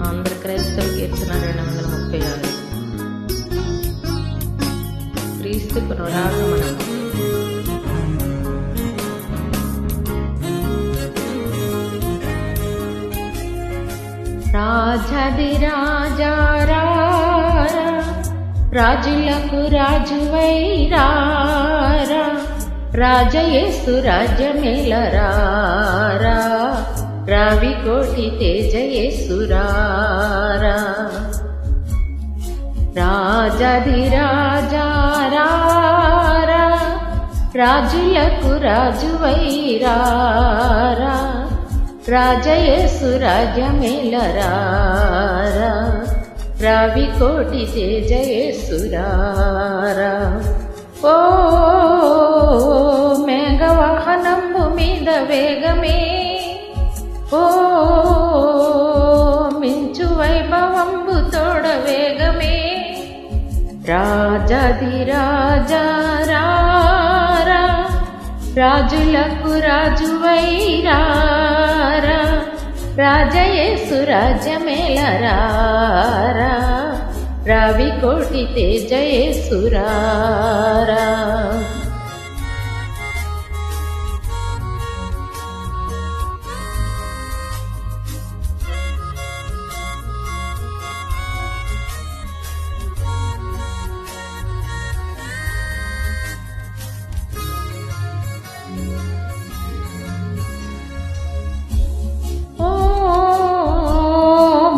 ఆంధ్ర క్రైస్తవ కీర్తన 236. క్రీస్తు పునరాగమనము. రాజాది రాజా రారా, రాజులకు రాజువైరారా, రాజయేసు రాజ్యమేలరారా, రావి కోటి తేజయేసురారా. రాజాది రాజా రారా, రాజులకు రాజువైరారా, రాజయేసు రాజ్యమేలరారా, రావి కోటి తేజయేసురారా. ఓ మేఘవాహనము మీద వేగమే, ఓ మించు వైభవంబు తోడ వేగమే, రాజాది రాజా రారా, రాజులకు రాజువైరారా, రాజయేసు రాజ్యమేలరారా, రావి కోటి తేజయేసురారా.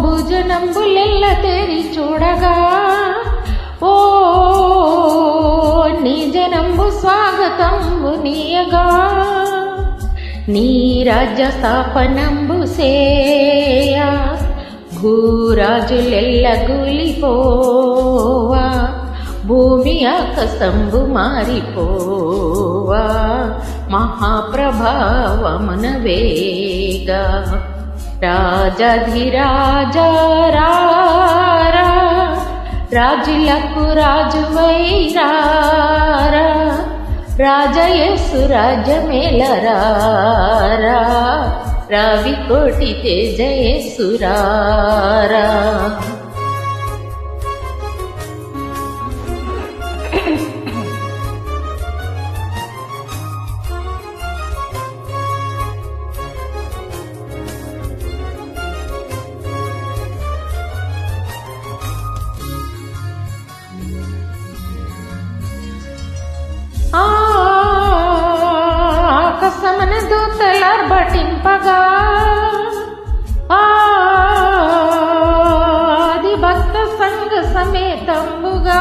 భుజనంబులెల్ల తెరి చూడగా, ఓ నీ జనంబు స్వాగతంబు నీయగా, నీ రాజ్య స్థాపనంబు సేయ, భూరాజులెల్ల గులిపోవా, భూమి ఆకాశంబు మారిపోవా, మహాప్రభావమున వేగా, రాజాధిరాజా రారా, రాజులకు రాజువైరారా, రాజయేసు రాజ్యమేలరారా, రావి కోటి తేజయేసురారా. ఆకాశమున దూతలార్భటింపగా, ఆది భక్త సంఘ సమేతంబుగా,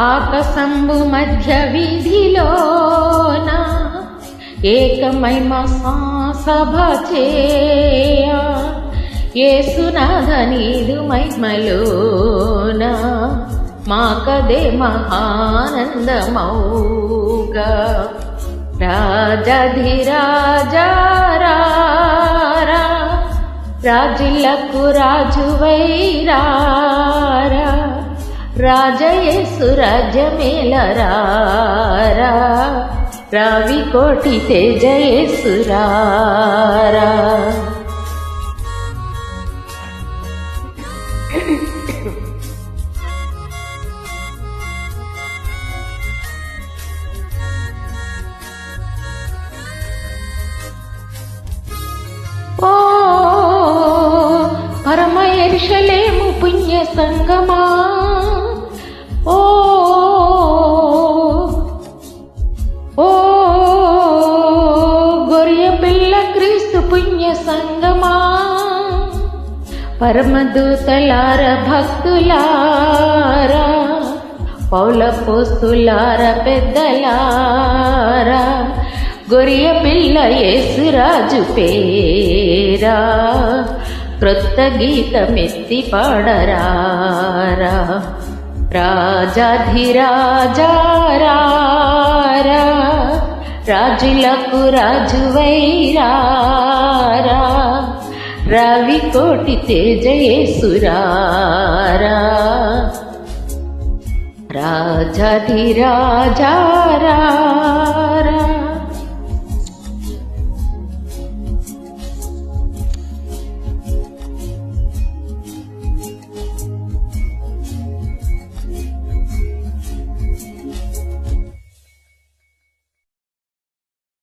ఆకాశంబు మధ్య వీధిలోన ఏకమై మహాసభ చేయ, యేసునాథ నీదు మహిమలోన మాకదే మహానందమౌగా, రాజాధిరాజా రారా, రాజులకు రాజువైరారా, రాజయేసు రాజ్యమేలరారా, రావి కోటి తేజయేసురారా. ఓ పరమ యెరూషలేము పుణ్య సంగమా, ఓ ఓ గొర్రె పిల్ల క్రీస్తు పుణ్య సంగమా, పరమదూతలార భక్తులారా, పౌలపోస్తులార పెద్దలారా, గొర్రె పిల్ల యేసురాజు పేరా, క్రొత్త గీతమెత్తి పాడరారా, రాజాధిరాజా రారా, రాజులకు రాజువైరారా, రావి కోటి తేజయేసురారా, రాజాధిరాజా రారా.